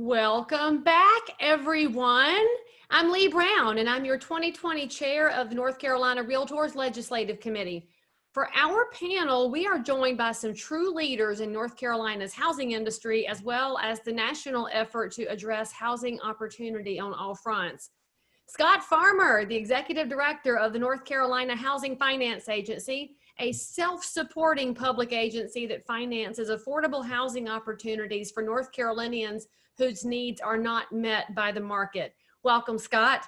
Welcome back, everyone. I'm Lee Brown, and I'm your 2020 chair of the North Carolina Realtors Legislative Committee. For our panel, we are joined by some true leaders in North Carolina's housing industry, as well as the national effort to address housing opportunity on all fronts. Scott Farmer, the Executive Director of the North Carolina Housing Finance Agency, a self-supporting public agency that finances affordable housing opportunities for North Carolinians whose needs are not met by the market. Welcome, Scott.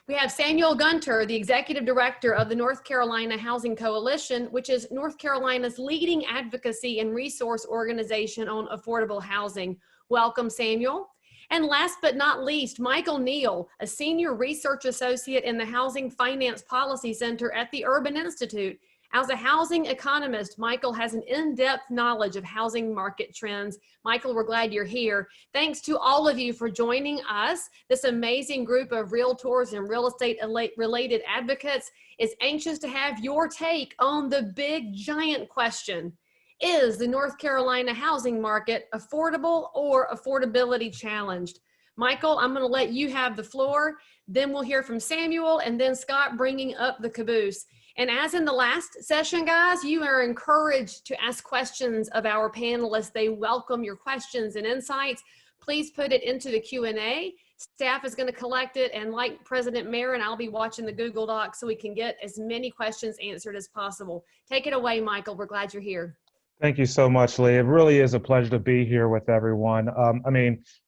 We have Samuel Gunter, the Executive Director of the North Carolina Housing Coalition, which is North Carolina's leading advocacy and resource organization on affordable housing. Welcome, Samuel. And last but not least, Michael Neal, a senior research associate in the Housing Finance Policy Center at the Urban Institute. As a housing economist, Michael has an in-depth knowledge of housing market trends. Michael, we're glad you're here. Thanks to all of you for joining us. This amazing group of realtors and real estate related advocates is anxious to have your take on the big giant question. Is the North Carolina housing market affordable or affordability challenged? Michael, I'm going to let you have the floor. Then we'll hear from Samuel and then Scott bringing up the caboose. And as in the last session, guys, you are encouraged to ask questions of our panelists. They welcome your questions and insights. Please put it into the Q&A. Staff is going to collect it, and like President Marin, I'll be watching the Google Doc so we can get as many questions answered as possible. Take it away, Michael. We're glad you're here. Thank you so much, Lee. It really is a pleasure to be here with everyone.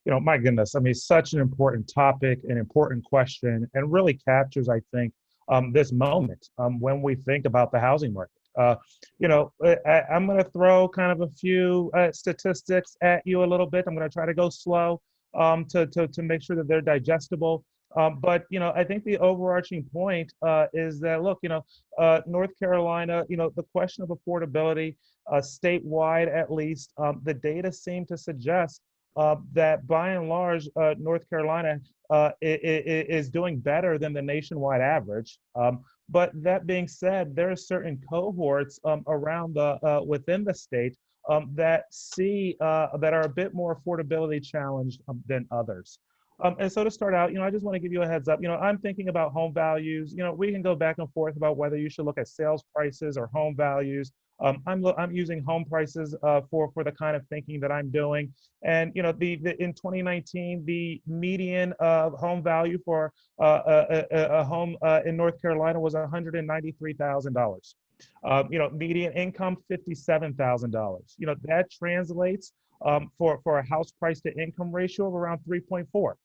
My goodness, such an important topic, an important question, and really captures, I think, this moment when we think about the housing market. I'm going to throw kind of a few statistics at you a little bit. I'm going to try to go slow to make sure that they're digestible. But I think the overarching point is that, look, North Carolina, the question of affordability, statewide at least, the data seem to suggest that by and large, North Carolina is doing better than the nationwide average. But that being said, there are certain cohorts around within the state that are a bit more affordability challenged than others. And so to start out, I just want to give you a heads up. I'm thinking about home values. We can go back and forth about whether you should look at sales prices or home values. I'm using home prices for the kind of thinking that I'm doing. And in 2019, the median home value for a home in North Carolina was $193,000. Median income $57,000. That translates for a house price to income ratio of around 3.4.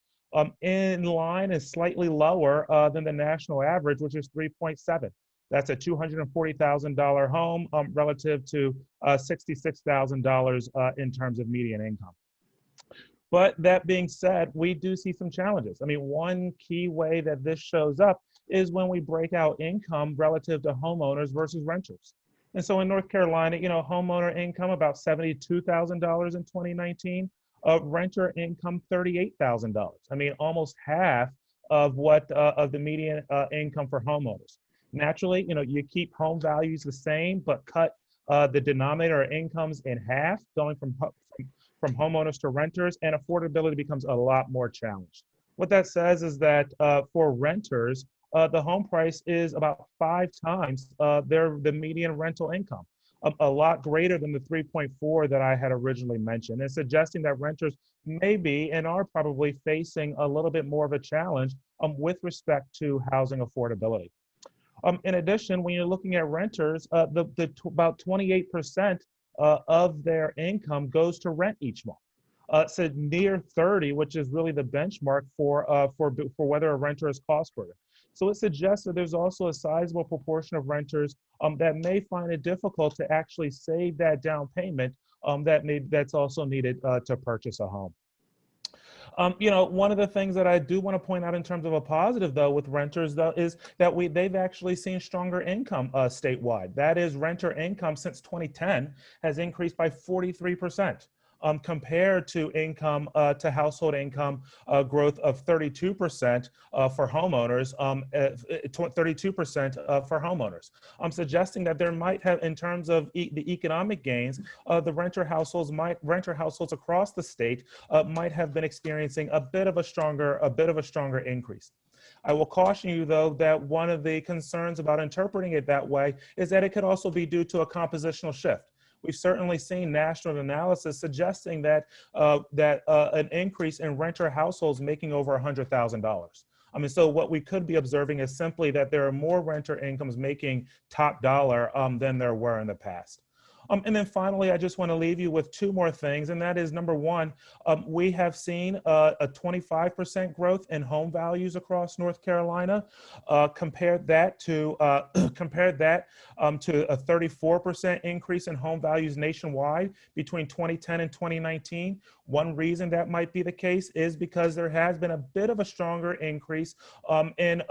In line is slightly lower than the national average, which is 3.7. That's a $240,000 home relative to $66,000 in terms of median income. But that being said, we do see some challenges. One key way that this shows up is when we break out income relative to homeowners versus renters. And so in North Carolina, homeowner income about $72,000 in 2019, renter income $38,000. Almost half of the median income for homeowners. Naturally, you keep home values the same, but cut the denominator incomes in half, going from homeowners to renters, and affordability becomes a lot more challenged. What that says is that for renters, the home price is about 5 times the median rental income, a lot greater than the 3.4 that I had originally mentioned, and suggesting that renters may be and are probably facing a little bit more of a challenge with respect to housing affordability. In addition, when you're looking at renters, about 28% of their income goes to rent each month. So near 30, which is really the benchmark for whether a renter is cost-burdened. So it suggests that there's also a sizable proportion of renters that may find it difficult to actually save that down payment that's also needed to purchase a home. One of the things that I do want to point out in terms of a positive, though, with renters, though, is that they've actually seen stronger income statewide. That is, renter income since 2010 has increased by 43%. compared to income to household income growth of 32% for homeowners, 32% for homeowners. I'm suggesting that there might have, in terms of the economic gains, the renter households across the state might have been experiencing a bit of a stronger increase. I will caution you, though, that one of the concerns about interpreting it that way is that it could also be due to a compositional shift. We've certainly seen national analysis suggesting that an increase in renter households making over $100,000. I mean, so what we could be observing is simply that there are more renter incomes making top dollar than there were in the past. And then finally, I just want to leave you with two more things, and that is, number one, we have seen a 25% growth in home values across North Carolina. Compare that to a 34% increase in home values nationwide between 2010 and 2019. One reason that might be the case is because there has been a bit of a stronger increase in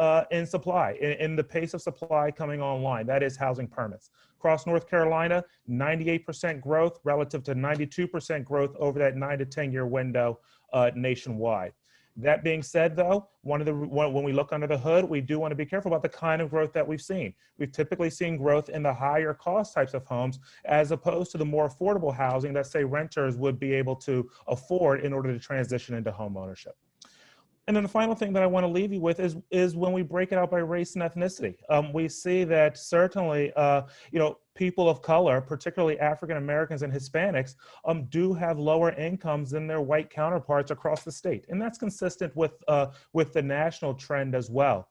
supply, in the pace of supply coming online. That is housing permits. Across North Carolina, 98% growth relative to 92% growth over that 9 to 10 year window nationwide. That being said, though, when we look under the hood, we do want to be careful about the kind of growth that we've seen. We've typically seen growth in the higher cost types of homes, as opposed to the more affordable housing that, say, renters would be able to afford in order to transition into home ownership. And then the final thing that I want to leave you with is when we break it out by race and ethnicity. We see that certainly, people of color, particularly African Americans and Hispanics, do have lower incomes than their white counterparts across the state, and that's consistent with the national trend as well.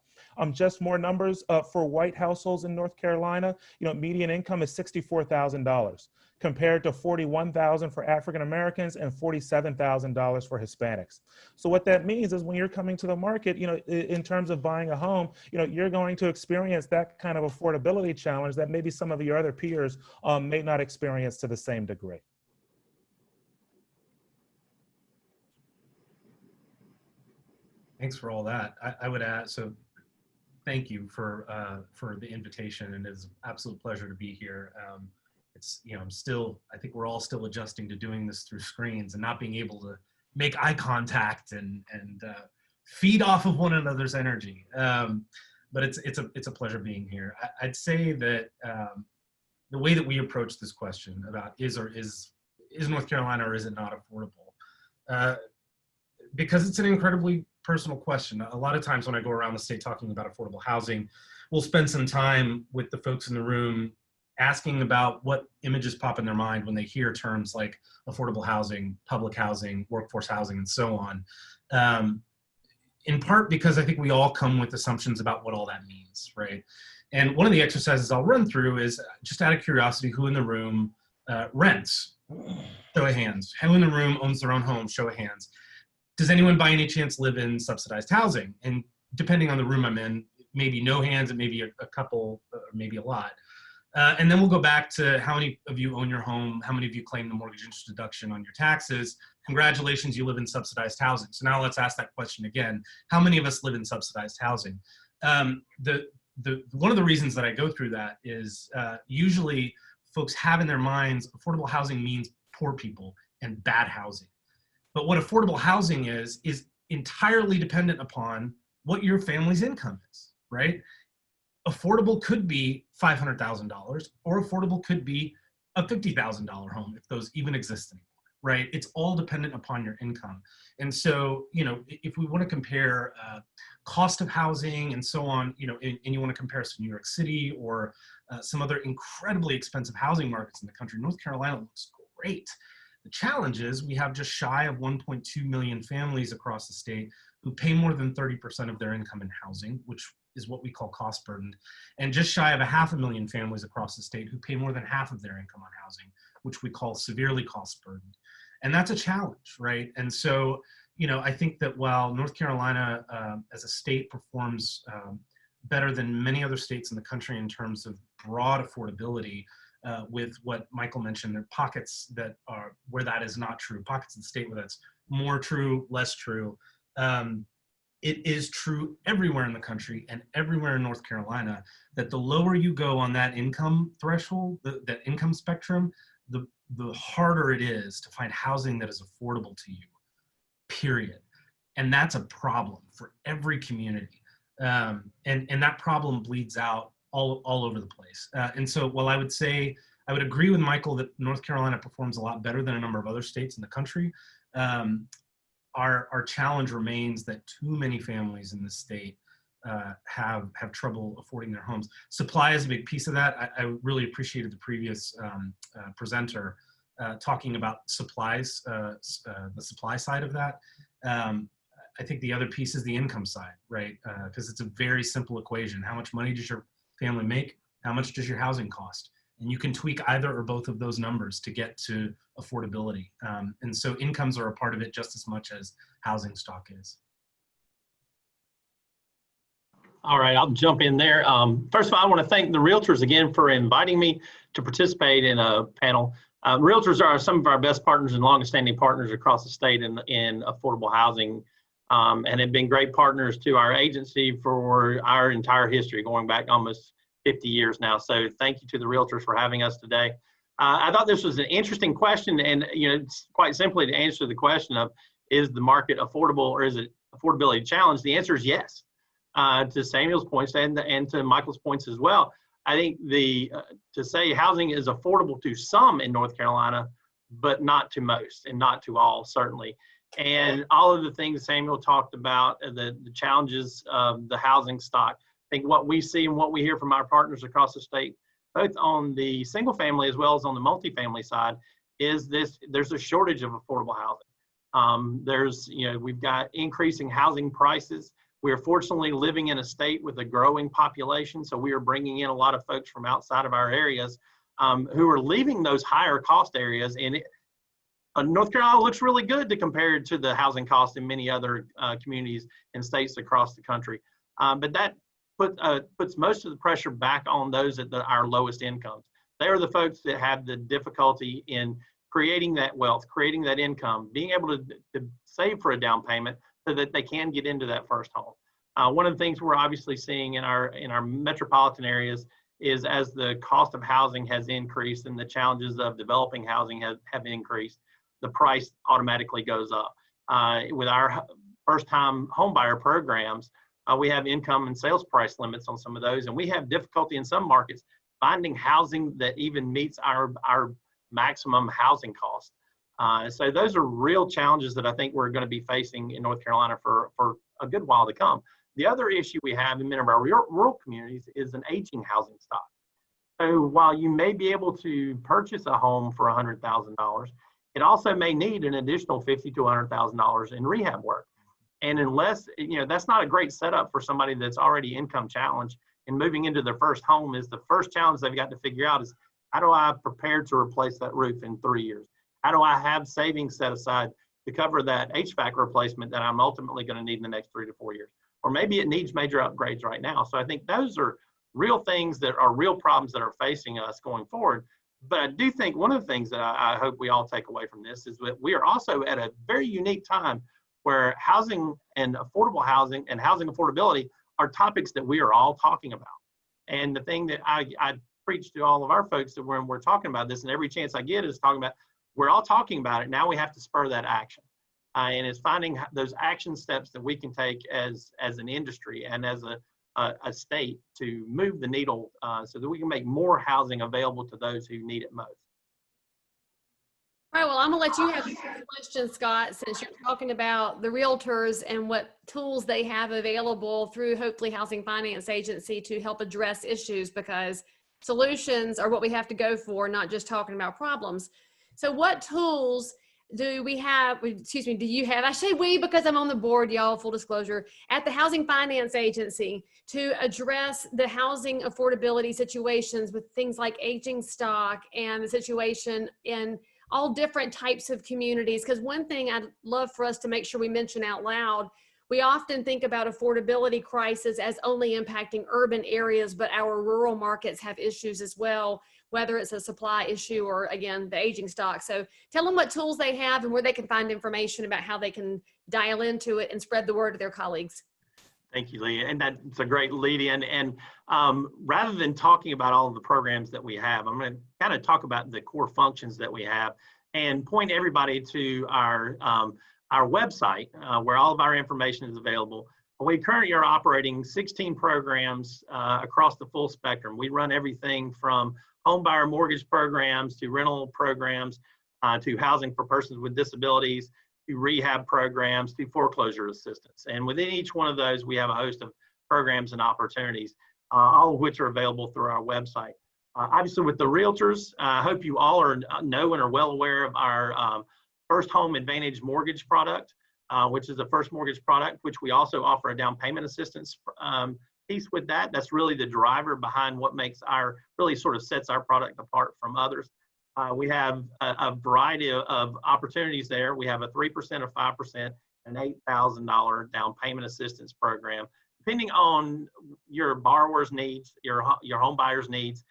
Just more numbers for white households in North Carolina. Median income is $64,000. Compared to $41,000 for African Americans and $47,000 for Hispanics. So what that means is when you're coming to the market, in terms of buying a home, you're going to experience that kind of affordability challenge that maybe some of your other peers may not experience to the same degree. Thanks for all that. I would add, so thank you for the invitation, and it's an absolute pleasure to be here. I think we're all still adjusting to doing this through screens and not being able to make eye contact and feed off of one another's energy. But it's a pleasure being here. I'd say that the way that we approach this question about is North Carolina or is it not affordable? Because it's an incredibly personal question. A lot of times when I go around the state talking about affordable housing, we'll spend some time with the folks in the room asking about what images pop in their mind when they hear terms like affordable housing, public housing, workforce housing, and so on. In part because I think we all come with assumptions about what all that means, right? And one of the exercises I'll run through is, just out of curiosity, who in the room rents? Show of hands. Who in the room owns their own home? Show of hands. Does anyone by any chance live in subsidized housing? And depending on the room I'm in, maybe no hands, and maybe a couple, or maybe a lot. And then we'll go back to how many of you own your home, how many of you claim the mortgage interest deduction on your taxes. Congratulations, you live in subsidized housing. So now let's ask that question again. How many of us live in subsidized housing? One of the reasons that I go through that is usually folks have in their minds affordable housing means poor people and bad housing. But what affordable housing is entirely dependent upon what your family's income is, right? Affordable could be $500,000, or affordable could be a $50,000 home, if those even exist anymore, right? It's all dependent upon your income. And so, if we want to compare cost of housing and so on, and you want to compare us to New York City or some other incredibly expensive housing markets in the country, North Carolina looks great. The challenge is we have just shy of 1.2 million families across the state who pay more than 30% of their income in housing, which is what we call cost burdened, and just shy of 500,000 families across the state who pay more than half of their income on housing, which we call severely cost burdened. And that's a challenge, right? And so, I think that while North Carolina as a state performs better than many other states in the country in terms of broad affordability, with what Michael mentioned, there are pockets that are where that is not true, pockets of the state where that's more true, less true. It is true everywhere in the country and everywhere in North Carolina that the lower you go on that income threshold, that income spectrum, the harder it is to find housing that is affordable to you, period. And that's a problem for every community. And that problem bleeds out all over the place. And so while I would say, I would agree with Michael that North Carolina performs a lot better than a number of other states in the country, our challenge remains that too many families in the state have trouble affording their homes. Supply is a big piece of that. I really appreciated the previous presenter talking about supplies, the supply side of that. I think the other piece is the income side, right? Because it's a very simple equation. How much money does your family make? How much does your housing cost? And you can tweak either or both of those numbers to get to affordability. And so incomes are a part of it just as much as housing stock is. All right, I'll jump in there. First of all, I want to thank the Realtors again for inviting me to participate in a panel. Realtors are some of our best partners and longest standing partners across the state in affordable housing, and have been great partners to our agency for our entire history, going back almost 50 years now. So thank you to the Realtors for having us today. I thought this was an interesting question, and it's quite simply to answer the question of, is the market affordable or is it affordability challenged? The answer is yes. To Samuel's points and to Michael's points as well. I think to say housing is affordable to some in North Carolina, but not to most and not to all, certainly. And all of the things Samuel talked about, the challenges of the housing stock, I think what we see and what we hear from our partners across the state, both on the single family as well as on the multifamily side, is there's a shortage of affordable housing. We've got increasing housing prices. We are fortunately living in a state with a growing population, so we are bringing in a lot of folks from outside of our areas who are leaving those higher cost areas. And North Carolina looks really good to compare to the housing costs in many other communities and states across the country. But that puts most of the pressure back on those at our lowest incomes. They are the folks that have the difficulty in creating that wealth, creating that income, being able to save for a down payment, so that they can get into that first home. One of the things we're obviously seeing in our metropolitan areas is, as the cost of housing has increased and the challenges of developing housing have increased, the price automatically goes up. With our first-time homebuyer programs, we have income and sales price limits on some of those, and we have difficulty in some markets finding housing that even meets our maximum housing cost. So those are real challenges that I think we're going to be facing in North Carolina for a good while to come. The other issue we have in many of our rural communities is an aging housing stock. So while you may be able to purchase a home for $100,000, it also may need an additional $50,000 to $100,000 in rehab work. And unless, that's not a great setup for somebody that's already income challenged and moving into their first home. Is the first challenge they've got to figure out is, how do I prepare to replace that roof in 3 years? How do I have savings set aside to cover that HVAC replacement that I'm ultimately going to need in the next 3 to 4 years? Or maybe it needs major upgrades right now. So I think those are real things that are real problems that are facing us going forward. But I do think one of the things that I hope we all take away from this is that we are also at a very unique time where housing and affordable housing and housing affordability are topics that we are all talking about. And the thing that I preach to all of our folks that when we're talking about this, and every chance I get is talking about, we're all talking about it. Now we have to spur that action. And it's finding those action steps that we can take as an industry and as a state to move the needle so that we can make more housing available to those who need it most. All right, well, I'm gonna let you have the question, Scott, since you're talking about the Realtors and what tools they have available through hopefully Housing Finance Agency to help address issues, because solutions are what we have to go for, not just talking about problems. So what tools do we have, excuse me, do you have, I say we because I'm on the board, y'all, full disclosure, at the Housing Finance Agency to address the housing affordability situations with things like aging stock and the situation in all different types of communities? Because one thing I'd love for us to make sure we mention out loud, we often think about affordability crisis as only impacting urban areas, but our rural markets have issues as well, whether it's a supply issue or, again, the aging stock. So tell them what tools they have and where they can find information about how they can dial into it and spread the word to their colleagues. Thank you, Lee. And that's a great lead in. And rather than talking about all of the programs that we have, I'm going to kind of talk about the core functions that we have and point everybody to our website where all of our information is available. We currently are operating 16 programs across the full spectrum. We run everything from home buyer mortgage programs to rental programs to housing for persons with disabilities, to rehab programs, to foreclosure assistance. And within each one of those, we have a host of programs and opportunities, all of which are available through our website. Obviously, with the Realtors, I hope you all know and are well aware of our First Home Advantage mortgage product, which is the first mortgage product, which we also offer a down payment assistance piece with that. That's really the driver behind what makes really sort of sets our product apart from others. We have a variety of opportunities there. We have a 3% or 5% and $8,000 down payment assistance program. Depending on your borrower's needs, your home buyer's needs,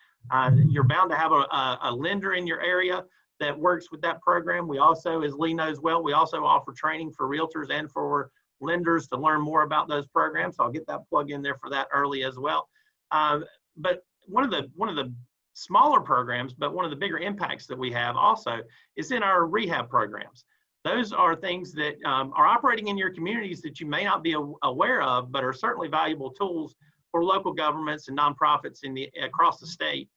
you're bound to have a lender in your area that works with that program. We also, as Lee knows well, we also offer training for realtors and for lenders to learn more about those programs. So I'll get that plug in there for that early as well. But one of the smaller programs, but one of the bigger impacts that we have also is in our rehab programs. Those are things that are operating in your communities that you may not be aware of, but are certainly valuable tools for local governments and nonprofits across the state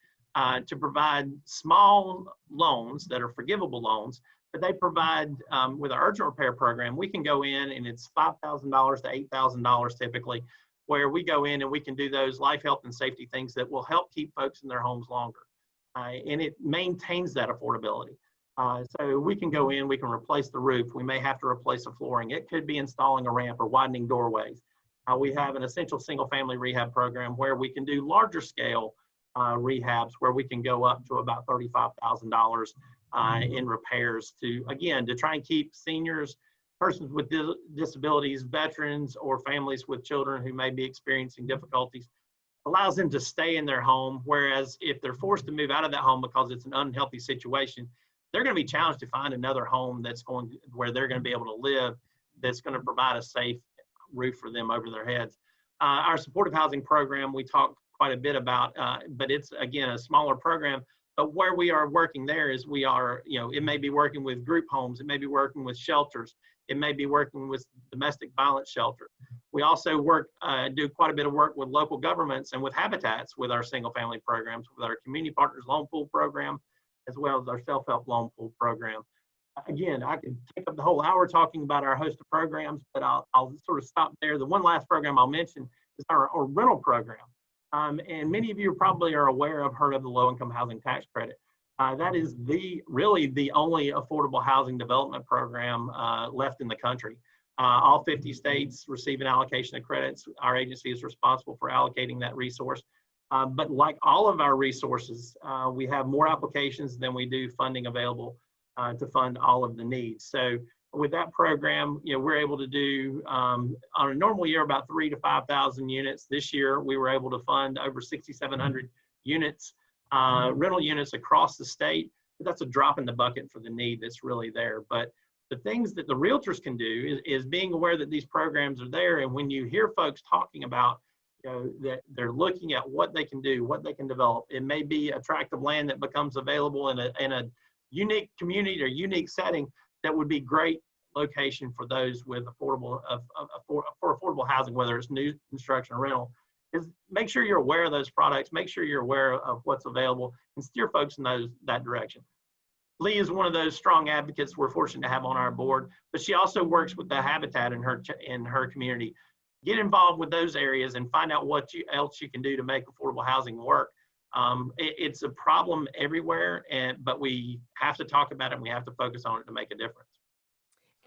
to provide small loans that are forgivable loans. But they provide, with our urgent repair program, we can go in and it's $5,000 to $8,000 typically, where we go in and we can do those life, health, and safety things that will help keep folks in their homes longer. And it maintains that affordability. So we can go in, we can replace the roof. We may have to replace the flooring. It could be installing a ramp or widening doorways. We have an essential single family rehab program where we can do larger scale rehabs where we can go up to about $35,000 in repairs to try and keep seniors, persons with disabilities, veterans, or families with children who may be experiencing difficulties, allows them to stay in their home. Whereas if they're forced to move out of that home because it's an unhealthy situation, they're going to be challenged to find another home where they're going to be able to live, that's going to provide a safe roof for them over their heads. Our supportive housing program, we talked quite a bit about, but it's again a smaller program. But where we are working there is it may be working with group homes, it may be working with shelters, it may be working with domestic violence shelter. We also do quite a bit of work with local governments and with habitats with our single family programs, with our community partners loan pool program, as well as our self-help loan pool program. Again, I could take up the whole hour talking about our host of programs, but I'll sort of stop there. The one last program I'll mention is our rental program. And many of you probably are heard of the low-income housing tax credit. That is really the only affordable housing development program left in the country. All 50 states receive an allocation of credits. Our agency is responsible for allocating that resource. But like all of our resources, we have more applications than we do funding available to fund all of the needs. So with that program, we're able to do on a normal year about 3,000 to 5,000 units. This year, we were able to fund over 6,700 units, rental units across the state. But that's a drop in the bucket for the need that's really there. But the things that the realtors can do is being aware that these programs are there. And when you hear folks talking about that they're looking at what they can do, what they can develop, it may be a tract of land that becomes available in a unique community or unique setting that would be great location for those with affordable housing, whether it's new construction or rental. Is make sure you're aware of those products, make sure you're aware of what's available, and steer folks in that direction. Lee is one of those strong advocates we're fortunate to have on our board, but she also works with the Habitat in her community. Get involved with those areas and find out what else you can do to make affordable housing work. It's a problem everywhere, but we have to talk about it and we have to focus on it to make a difference.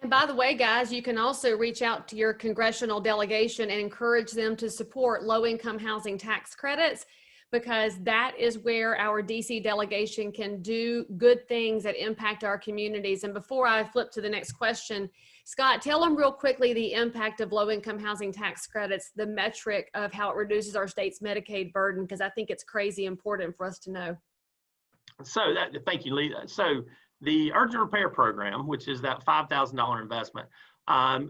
And by the way, guys, you can also reach out to your congressional delegation and encourage them to support low-income housing tax credits, because that is where our DC delegation can do good things that impact our communities. And before I flip to the next question, Scott, tell them real quickly the impact of low-income housing tax credits, the metric of how it reduces our state's Medicaid burden, because I think it's crazy important for us to know. So thank you, Lee. So the urgent repair program, which is that $5,000 investment,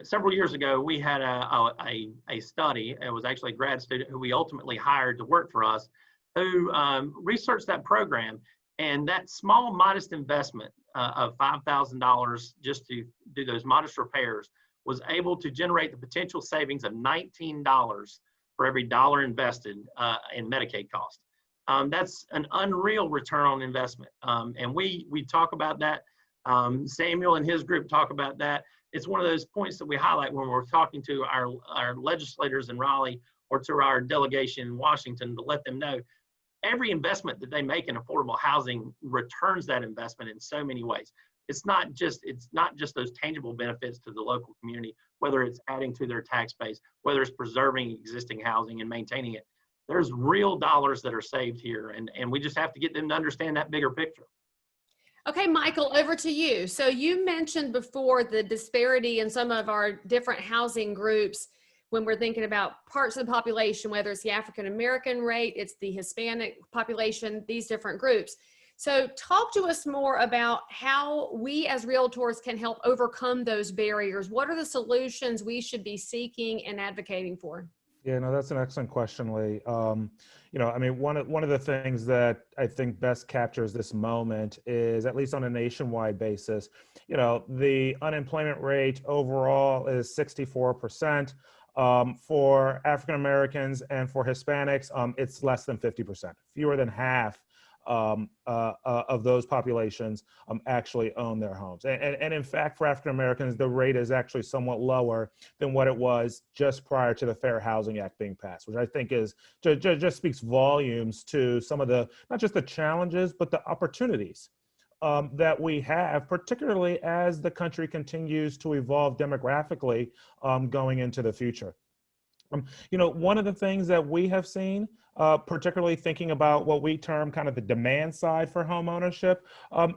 Several years ago, we had a study. It was actually a grad student who we ultimately hired to work for us, who researched that program. And that small, modest investment of $5,000 just to do those modest repairs was able to generate the potential savings of $19 for every dollar invested in Medicaid costs. That's an unreal return on investment. And we talk about that. Samuel and his group talk about that. It's one of those points that we highlight when we're talking to our legislators in Raleigh or to our delegation in Washington to let them know every investment that they make in affordable housing returns that investment in so many ways. It's not just those tangible benefits to the local community, whether it's adding to their tax base, whether it's preserving existing housing and maintaining it. There's real dollars that are saved here, and we just have to get them to understand that bigger picture. Okay, Michael, over to you. So you mentioned before the disparity in some of our different housing groups when we're thinking about parts of the population, whether it's the African-American rate, it's the Hispanic population, these different groups. So talk to us more about how we as realtors can help overcome those barriers. What are the solutions we should be seeking and advocating for? Yeah, no, that's an excellent question, Lee. I mean, one of the things that I think best captures this moment is, at least on a nationwide basis, the unemployment rate overall is 64%. For African Americans and for Hispanics, it's less than 50%. Fewer than half of those populations actually own their homes. And in fact, for African Americans, the rate is actually somewhat lower than what it was just prior to the Fair Housing Act being passed, which I think is just speaks volumes to some of the, not just the challenges, but the opportunities that we have, particularly as the country continues to evolve demographically going into the future. One of the things that we have seen, particularly thinking about what we term kind of the demand side for home ownership,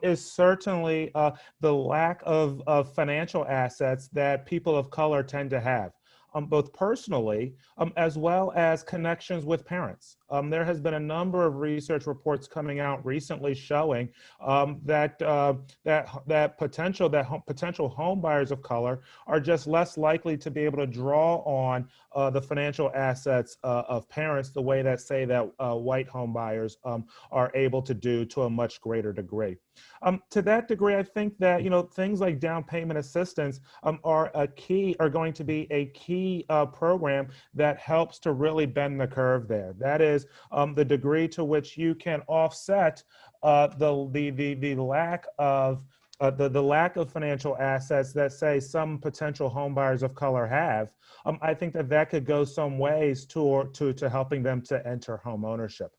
is certainly the lack of financial assets that people of color tend to have. Both personally, as well as connections with parents. There has been a number of research reports coming out recently showing that potential home buyers of color are just less likely to be able to draw on the financial assets of parents the way that, say, that white home buyers are able to do to a much greater degree. To that degree, I think that things like down payment assistance are going to be a key program that helps to really bend the curve there. That is the degree to which you can offset the lack of financial assets that, say, some potential home buyers of color have. I think that could go some ways to helping them to enter home ownership.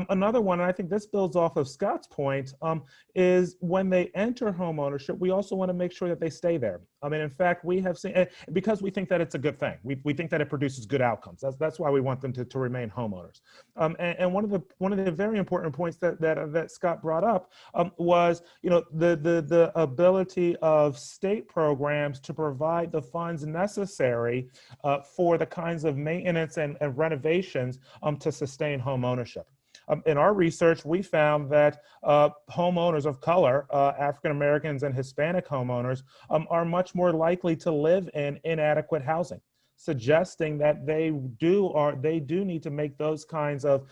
Another one, and I think this builds off of Scott's point, is when they enter home ownership, we also want to make sure that they stay there. I mean, in fact, we have seen, because we think that it's a good thing. We think that it produces good outcomes. That's why we want them to remain homeowners. And one of the very important points that Scott brought up was, the ability of state programs to provide the funds necessary for the kinds of maintenance and renovations to sustain home ownership. In our research, we found that homeowners of color, African Americans and Hispanic homeowners, are much more likely to live in inadequate housing, suggesting that they do need to make those kinds of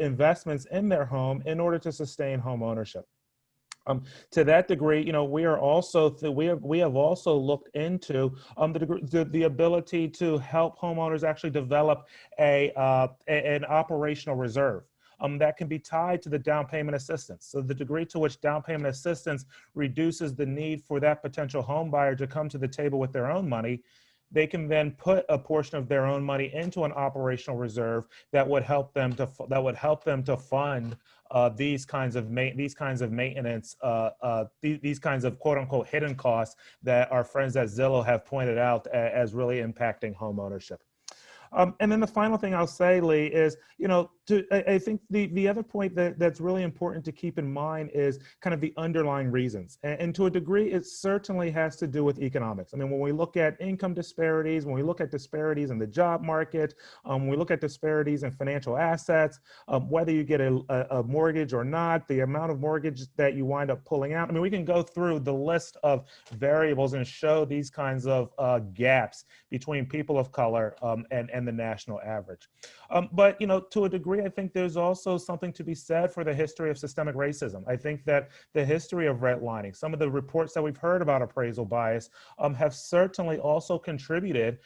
investments in their home in order to sustain home ownership. To that degree, we have also looked into the ability to help homeowners actually develop an operational reserve. That can be tied to the down payment assistance. So the degree to which down payment assistance reduces the need for that potential home buyer to come to the table with their own money, they can then put a portion of their own money into an operational reserve that would help them to fund these kinds of maintenance, these kinds of quote unquote hidden costs that our friends at Zillow have pointed out as really impacting home ownership. And then the final thing I'll say, Lee, is, I think the other point that's really important to keep in mind is kind of the underlying reasons. And to a degree, it certainly has to do with economics. I mean, when we look at income disparities, when we look at disparities in the job market, when we look at disparities in financial assets, whether you get a mortgage or not, the amount of mortgage that you wind up pulling out. I mean, we can go through the list of variables and show these kinds of gaps between people of color and the national average. But, to a degree, I think there's also something to be said for the history of systemic racism. I think that the history of redlining, some of the reports that we've heard about appraisal bias have certainly also contributed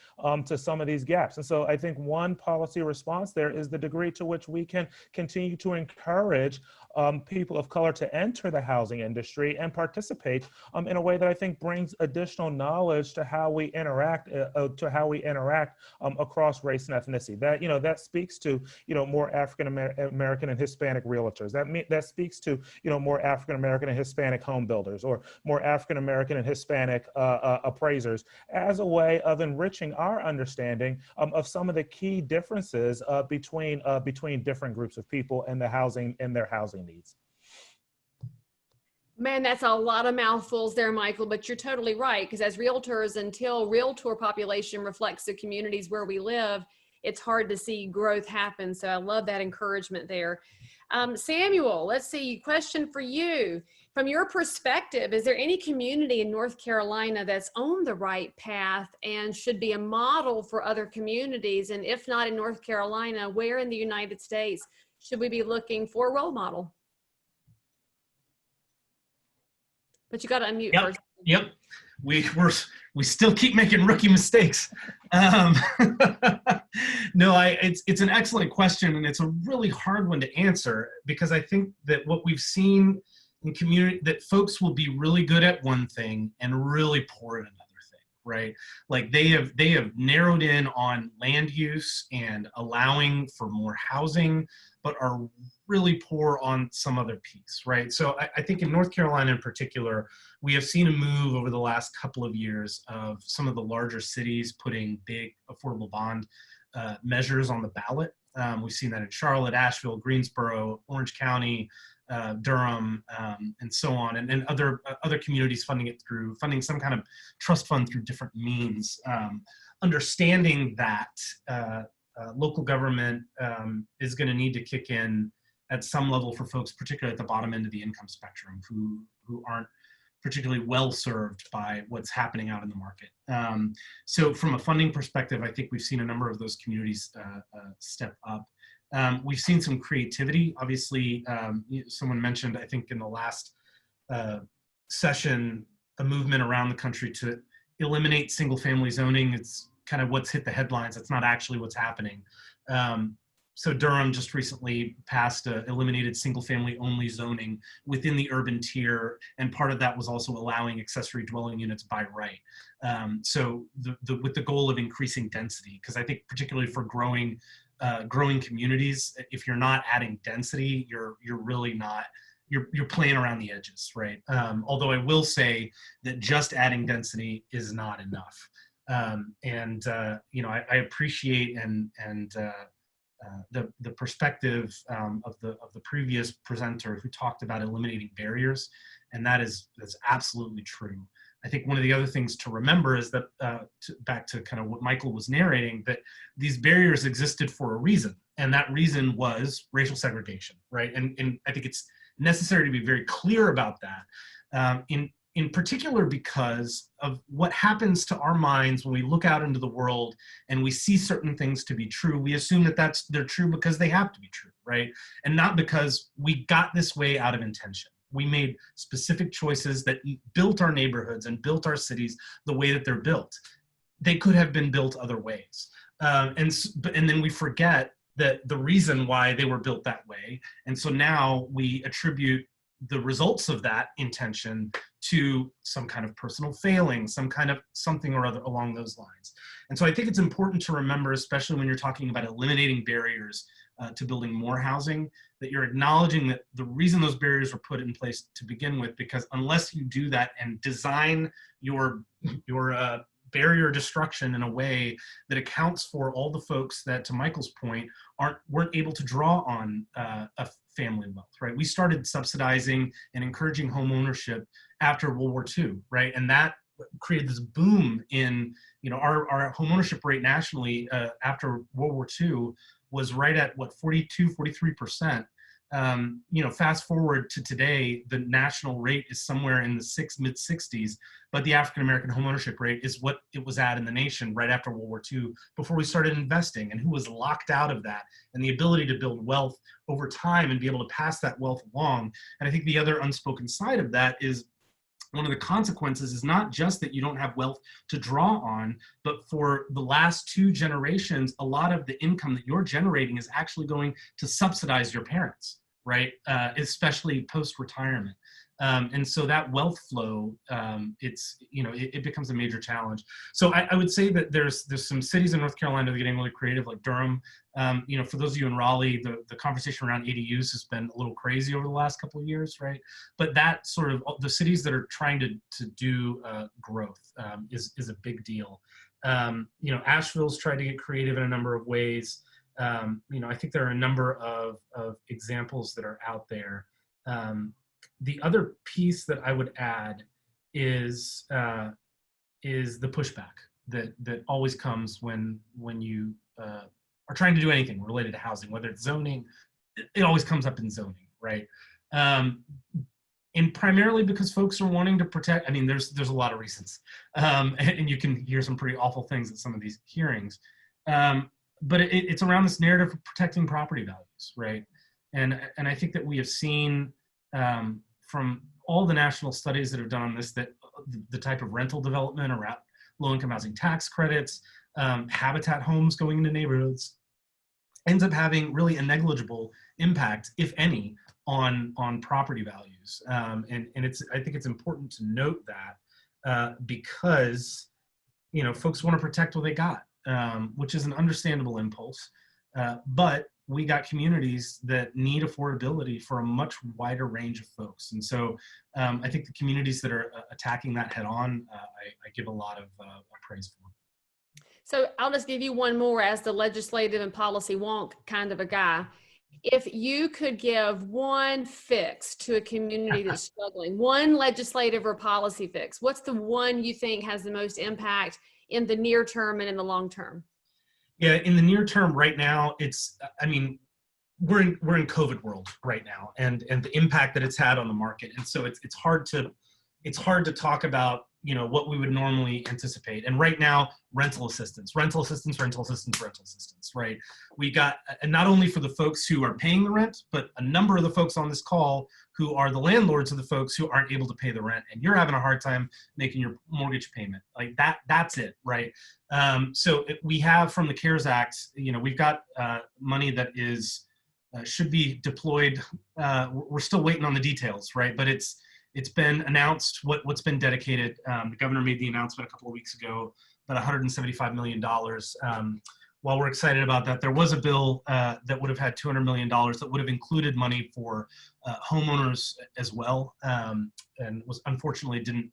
to some of these gaps. And so I think one policy response there is the degree to which we can continue to encourage people of color to enter the housing industry and participate in a way that I think brings additional knowledge to how we interact across race and ethnicity. That speaks to more African American and Hispanic realtors. That speaks to more African American and Hispanic home builders, or more African American and Hispanic appraisers, as a way of enriching our understanding of some of the key differences between different groups of people and their housing needs. Man, that's a lot of mouthfuls there, Michael, but you're totally right. Because as realtors, until realtor population reflects the communities where we live, it's hard to see growth happen. So I love that encouragement there. Samuel, let's see, question for you. From your perspective, is there any community in North Carolina that's on the right path and should be a model for other communities? And if not in North Carolina, where in the United States should we be looking for a role model? But you got to unmute first. Yep. We still keep making rookie mistakes. No, it's an excellent question, and it's a really hard one to answer, because I think that what we've seen in community, that folks will be really good at one thing and really poor at another thing, right? Like they have narrowed in on land use and allowing for more housing, but are really poor on some other piece, right? So I think in North Carolina in particular, we have seen a move over the last couple of years of some of the larger cities putting big affordable bond measures on the ballot. We've seen that in Charlotte, Asheville, Greensboro, Orange County, Durham, and so on, and other communities funding some kind of trust fund through different means. Understanding that local government is going to need to kick in at some level for folks, particularly at the bottom end of the income spectrum, who aren't particularly well served by what's happening out in the market. So from a funding perspective, I think we've seen a number of those communities step up. We've seen some creativity. Obviously, someone mentioned, I think in the last session, a movement around the country to eliminate single family zoning. It's kind of what's hit the headlines. It's not actually what's happening. So Durham just recently passed eliminated single family only zoning within the urban tier. And part of that was also allowing accessory dwelling units by right. So with the goal of increasing density, because I think particularly for growing communities, if you're not adding density, you're really not, you're playing around the edges, right? Although I will say that just adding density is not enough. I appreciate the perspective of the previous presenter who talked about eliminating barriers, and that's absolutely true. I think one of the other things to remember is that, back to kind of what Michael was narrating, that these barriers existed for a reason, and that reason was racial segregation, right? And I think it's necessary to be very clear about that, in particular because of what happens to our minds when we look out into the world and we see certain things to be true. We assume that they're true because they have to be true, right? And not because we got this way out of intention. We made specific choices that built our neighborhoods and built our cities the way that they're built. They could have been built other ways. And then we forget that the reason why they were built that way. And so now we attribute the results of that intention to some kind of personal failing, some kind of something or other along those lines. And so I think it's important to remember, especially when you're talking about eliminating barriers to building more housing, that you're acknowledging that the reason those barriers were put in place to begin with, because unless you do that and design your barrier destruction in a way that accounts for all the folks that, to Michael's point, weren't able to draw on a family wealth, right? We started subsidizing and encouraging home ownership after World War II, right? And that created this boom in, our home ownership rate nationally after World War II was right at 43%. Fast forward to today, the national rate is somewhere in the mid 60s, but the African American homeownership rate is what it was at in the nation right after World War II, before we started investing, and who was locked out of that, and the ability to build wealth over time and be able to pass that wealth along. And I think the other unspoken side of that is, one of the consequences is not just that you don't have wealth to draw on, but for the last 2 generations, a lot of the income that you're generating is actually going to subsidize your parents, right? Especially post-retirement. And so that wealth flow, it becomes a major challenge. So I would say that there's some cities in North Carolina that are getting really creative, like Durham. For those of you in Raleigh, the conversation around ADUs has been a little crazy over the last couple of years, right? But that sort of, the cities that are trying to do growth is a big deal. Asheville's tried to get creative in a number of ways. I think there are a number of examples that are out there. The other piece that I would add is the pushback that always comes when you are trying to do anything related to housing, whether it's zoning. It always comes up in zoning, right? And primarily because folks are wanting to protect. I mean, there's a lot of reasons, and you can hear some pretty awful things at some of these hearings. But it's around this narrative of protecting property values, right? And I think that we have seen from all the national studies that have done on this, that the type of rental development around low-income housing tax credits, habitat homes going into neighborhoods, ends up having really a negligible impact, if any, on property values. And I think it's important to note that because folks want to protect what they got, which is an understandable impulse, but we got communities that need affordability for a much wider range of folks. And so I think the communities that are attacking that head on, I give a lot of praise for. So I'll just give you one more as the legislative and policy wonk kind of a guy. If you could give one fix to a community that's struggling, one legislative or policy fix, what's the one you think has the most impact in the near term and in the long term? Yeah, in the near term right now, we're in COVID world right now, and the impact that it's had on the market. And so it's hard to talk about, what we would normally anticipate. And right now, rental assistance, right? We got, and not only for the folks who are paying the rent, but a number of the folks on this call who are the landlords of the folks who aren't able to pay the rent, and you're having a hard time making your mortgage payment. Like that's it, right? So we have, from the CARES Act, we've got money that should be deployed. We're still waiting on the details, right? But it's been announced what's been dedicated. The governor made the announcement a couple of weeks ago, about $175 million. While we're excited about that, there was a bill that would have had $200 million that would have included money for homeowners as well, and was unfortunately didn't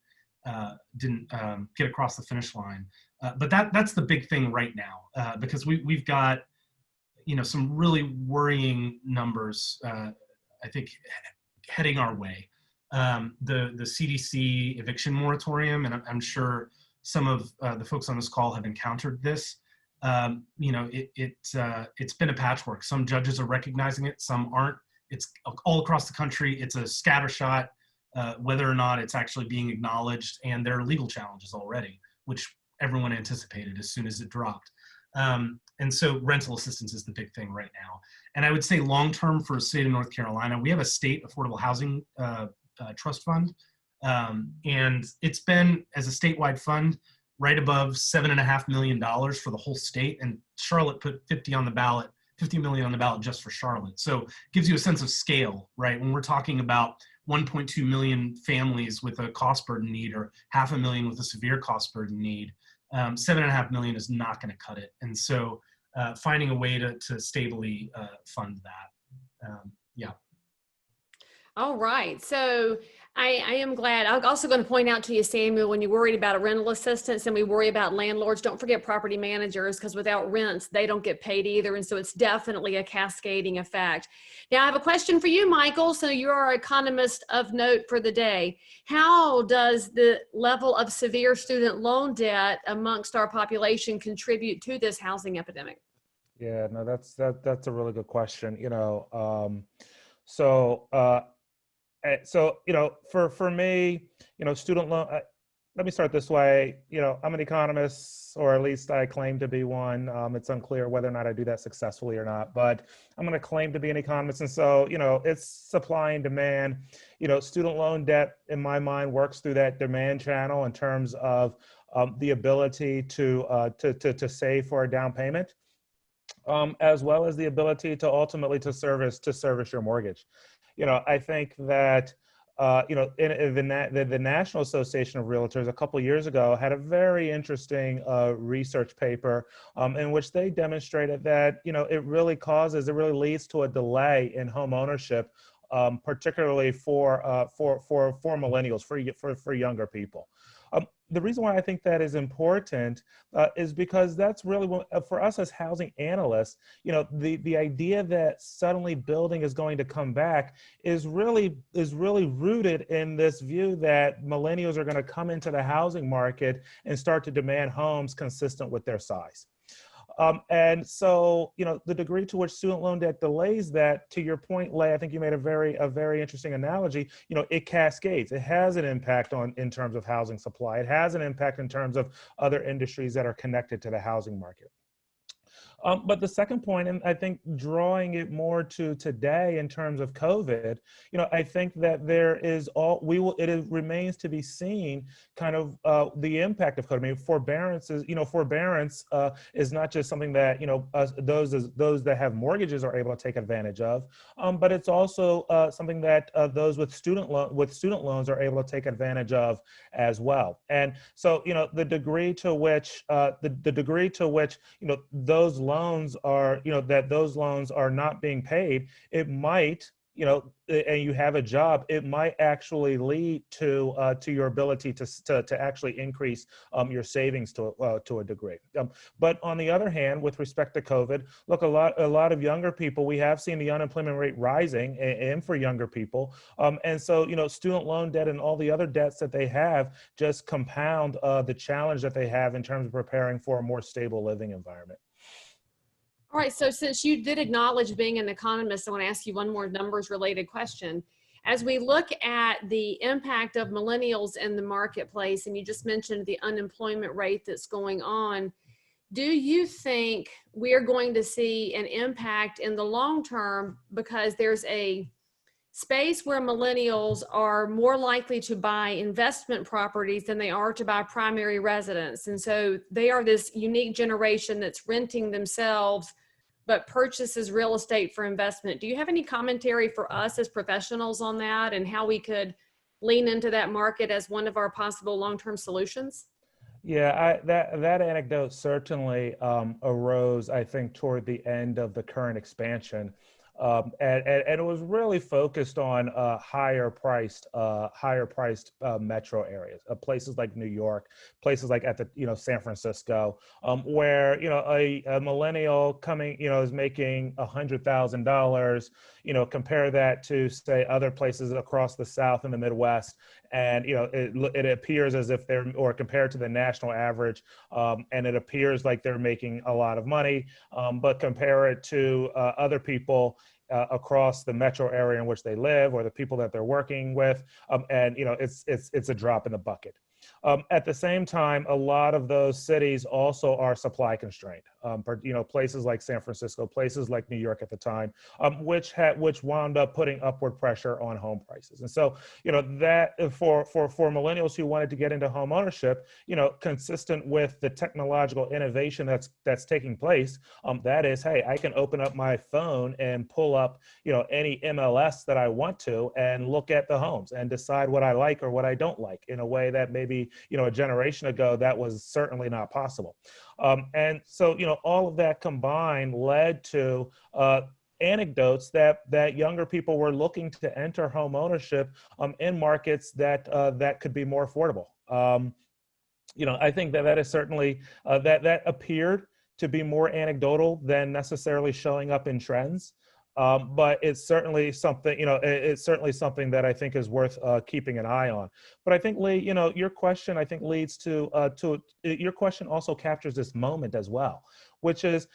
get across the finish line. But that's the big thing right now, because we've got some really worrying numbers, I think, heading our way. The CDC eviction moratorium, and I'm sure some of the folks on this call have encountered this. It's been a patchwork. Some judges are recognizing it, some aren't. It's all across the country. It's a scattershot, whether or not it's actually being acknowledged, and there are legal challenges already, which everyone anticipated as soon as it dropped. And so rental assistance is the big thing right now. And I would say long-term for the state of North Carolina, we have a state affordable housing trust fund. And it's been, as a statewide fund, right above $7.5 million for the whole state. And Charlotte put 50 million on the ballot just for Charlotte. So it gives you a sense of scale, right? When we're talking about 1.2 million families with a cost burden need, or 500,000 with a severe cost burden need, 7.5 million is not going to cut it. And so finding a way to stably fund that. Yeah. All right. So I am glad. I'm also going to point out to you, Samuel, when you're worried about a rental assistance and we worry about landlords, don't forget property managers, because without rents, they don't get paid either. And so it's definitely a cascading effect. Now, I have a question for you, Michael. So you're our economist of note for the day. How does the level of severe student loan debt amongst our population contribute to this housing epidemic? Yeah, no, that's a really good question. So for me, student loan. Let me start this way. I'm an economist, or at least I claim to be one. It's unclear whether or not I do that successfully or not, but I'm going to claim to be an economist. And so, it's supply and demand. Student loan debt, in my mind, works through that demand channel in terms of the ability to save for a down payment. As well as the ability to ultimately to service your mortgage. I think that in the National Association of Realtors a couple years ago had a very interesting research paper in which they demonstrated that it really leads to a delay in home ownership, particularly for millennials, for younger people. The reason why I think that is important is because that's really for us as housing analysts, the idea that suddenly building is going to come back is really rooted in this view that millennials are going to come into the housing market and start to demand homes consistent with their size. And so, the degree to which student loan debt delays that, to your point, Leigh, I think you made a very interesting analogy. It cascades. It has an impact in terms of housing supply. It has an impact in terms of other industries that are connected to the housing market. But the second point, and I think drawing it more to today in terms of COVID, I think that it remains to be seen kind of the impact of COVID. I mean, forbearance is not just something that, those that have mortgages are able to take advantage of, but it's also something that those with student loans are able to take advantage of as well. And so, the degree to which those loans are not being paid, it might, and you have a job, it might actually lead to your ability to actually increase your savings to a degree. But on the other hand, with respect to COVID, look, a lot of younger people, we have seen the unemployment rate rising, and for younger people, and so student loan debt and all the other debts that they have just compound the challenge that they have in terms of preparing for a more stable living environment. All right, so since you did acknowledge being an economist, I want to ask you one more numbers related question. As we look at the impact of millennials in the marketplace, and you just mentioned the unemployment rate that's going on, do you think we're going to see an impact in the long term because there's a space where millennials are more likely to buy investment properties than they are to buy primary residence? And so they are this unique generation that's renting themselves but purchases real estate for investment. Do you have any commentary for us as professionals on that and how we could lean into that market as one of our possible long-term solutions? Yeah, that anecdote certainly arose, I think, toward the end of the current expansion. And it was really focused on higher priced metro areas, places like New York, places like San Francisco, where a millennial coming is making $100,000. Compare that to, say, other places across the South and the Midwest, and it appears as if or compared to the national average, and it appears like they're making a lot of money, but compare it to other people across the metro area in which they live, or the people that they're working with, and it's a drop in the bucket. At the same time, a lot of those cities also are supply constrained. Places like San Francisco, places like New York at the time, which wound up putting upward pressure on home prices. And so, that for millennials who wanted to get into home ownership, consistent with the technological innovation that's taking place, that is, hey, I can open up my phone and pull up, any MLS that I want to and look at the homes and decide what I like or what I don't like in a way that maybe, a generation ago, that was certainly not possible. And so, all of that combined led to anecdotes that younger people were looking to enter home ownership in markets that could be more affordable. I think that is certainly that appeared to be more anecdotal than necessarily showing up in trends. But it's certainly something, it's certainly something that I think is worth keeping an eye on. But I think, Lee, your question, I think, leads to your question also captures this moment as well, which is,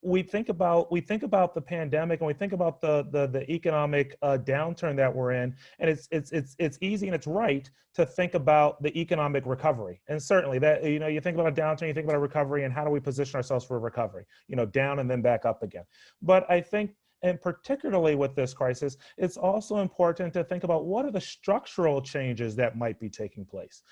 we think about the pandemic, and we think about the economic downturn that we're in, and it's easy and it's right to think about the economic recovery. And certainly that, you think about a downturn, you think about a recovery, and how do we position ourselves for a recovery, down and then back up again. But I think, and particularly with this crisis, it's also important to think about what are the structural changes that might be taking place.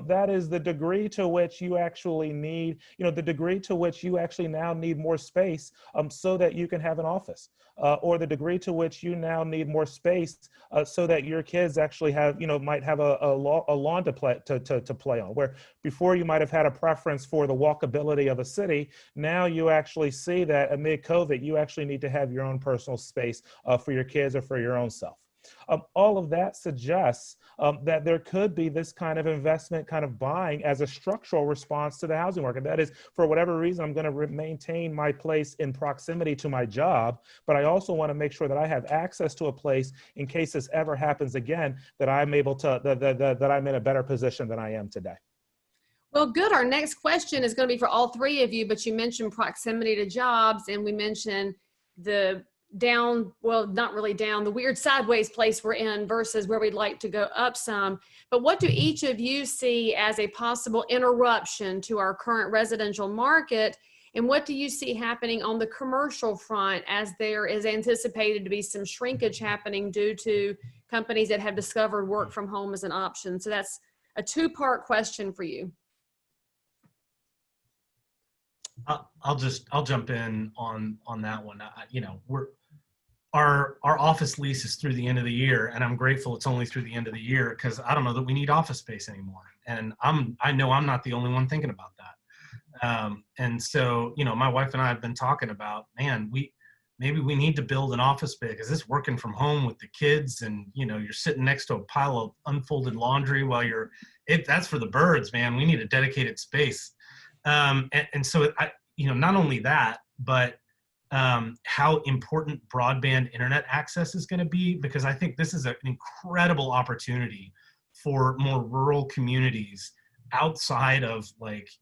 That is the degree to which you actually need, the degree to which you actually now need more space so that you can have an office, or the degree to which you now need more space so that your kids actually have, might have a lawn to play on. Where before you might have had a preference for the walkability of a city, now you actually see that amid COVID, you actually need to have your own personal space for your kids or for your own self. All of that suggests that there could be this kind of investment kind of buying as a structural response to the housing market. That is, for whatever reason, I'm going to maintain my place in proximity to my job, but I also want to make sure that I have access to a place in case this ever happens again, that I'm able to, that I'm in a better position than I am today. Well, good. Our next question is going to be for all three of you, but you mentioned proximity to jobs, and we mentioned the down, well, not really down, the weird sideways place we're in versus where we'd like to go up some. But what do each of you see as a possible interruption to our current residential market? And what do you see happening on the commercial front, as there is anticipated to be some shrinkage happening due to companies that have discovered work from home as an option? So that's a two-part question for you. I'll jump in on that one. Our office lease is through the end of the year, and I'm grateful it's only through the end of the year, because I don't know that we need office space anymore. And I know I'm not the only one thinking about that. And so, my wife and I have been talking about, man, maybe we need to build an office space, because this working from home with the kids, and you're sitting next to a pile of unfolded laundry while that's for the birds, man. We need a dedicated space. And so not only that, but how important broadband internet access is going to be, because I think this is an incredible opportunity for more rural communities outside of because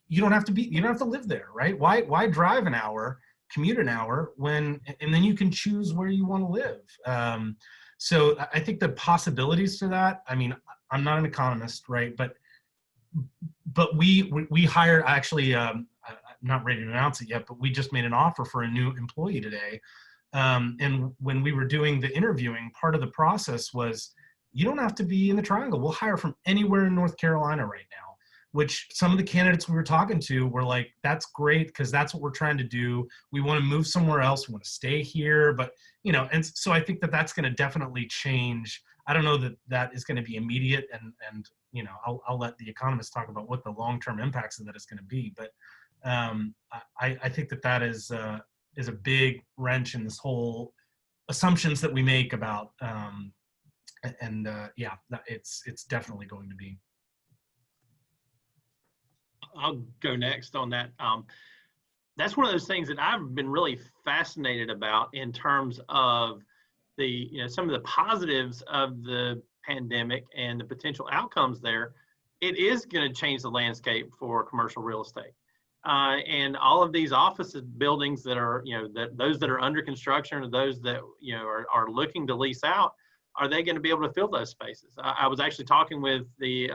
you don't have to live there, right? Why drive an hour, commute an hour and then you can choose where you want to live. So I think the possibilities for that, I'm not an economist, right? But we hired, actually, I'm not ready to announce it yet, but we just made an offer for a new employee today. And when we were doing the interviewing, part of the process was, you don't have to be in the Triangle. We'll hire from anywhere in North Carolina right now, which some of the candidates we were talking to were like, that's great, because that's what we're trying to do. We want to move somewhere else. We want to stay here. But, and so I think that that's going to definitely change. I don't know that is going to be immediate, and I'll let the economists talk about what the long-term impacts of that is going to be. But I think that is a big wrench in this whole assumptions that we make about, it's definitely going to be. I'll go next on that. That's one of those things that I've been really fascinated about in terms of some of the positives of the pandemic and the potential outcomes there. It is going to change the landscape for commercial real estate. And all of these office buildings that are, those that are under construction, or those that, are looking to lease out, are they going to be able to fill those spaces? I was actually talking with the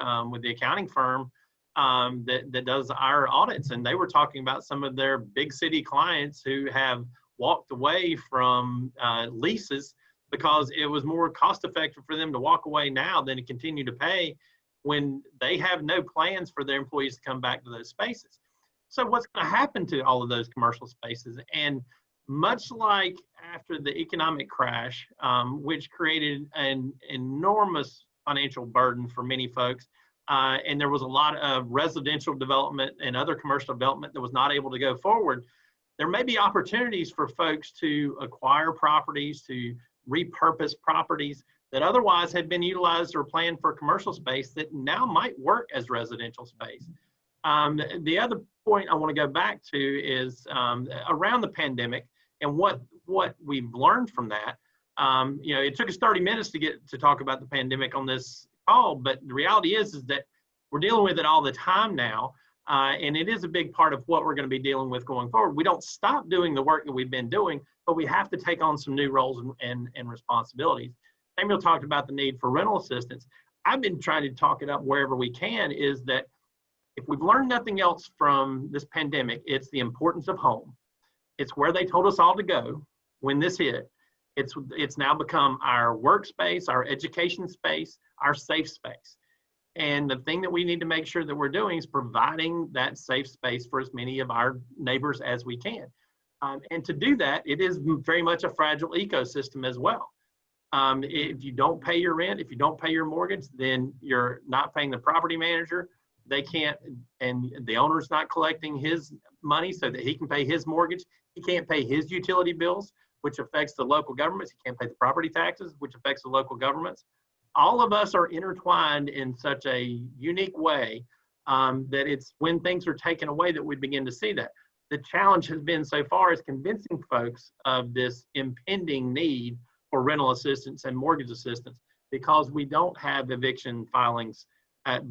accounting firm that does our audits, and they were talking about some of their big city clients who have walked away from leases because it was more cost effective for them to walk away now than to continue to pay, when they have no plans for their employees to come back to those spaces. So what's going to happen to all of those commercial spaces? And much like after the economic crash, which created an enormous financial burden for many folks, and there was a lot of residential development and other commercial development that was not able to go forward, there may be opportunities for folks to acquire properties, to repurpose properties that otherwise had been utilized or planned for commercial space that now might work as residential space. The other point I want to go back to is around the pandemic and what we've learned from that. It took us 30 minutes to get to talk about the pandemic on this call, but the reality is that we're dealing with it all the time now. And it is a big part of what we're going to be dealing with going forward. We don't stop doing the work that we've been doing, but we have to take on some new roles and responsibilities. Samuel talked about the need for rental assistance. I've been trying to talk it up wherever we can, is that if we've learned nothing else from this pandemic, it's the importance of home. It's where they told us all to go when this hit. It's now become our workspace, our education space, our safe space. And the thing that we need to make sure that we're doing is providing that safe space for as many of our neighbors as we can. And to do that, it is very much a fragile ecosystem as well. If you don't pay your rent, if you don't pay your mortgage, then you're not paying the property manager. They can't, and the owner's not collecting his money so that he can pay his mortgage. He can't pay his utility bills, which affects the local governments. He can't pay the property taxes, which affects the local governments. All of us are intertwined in such a unique way that it's when things are taken away that we begin to see that. The challenge has been so far is convincing folks of this impending need for rental assistance and mortgage assistance, because we don't have eviction filings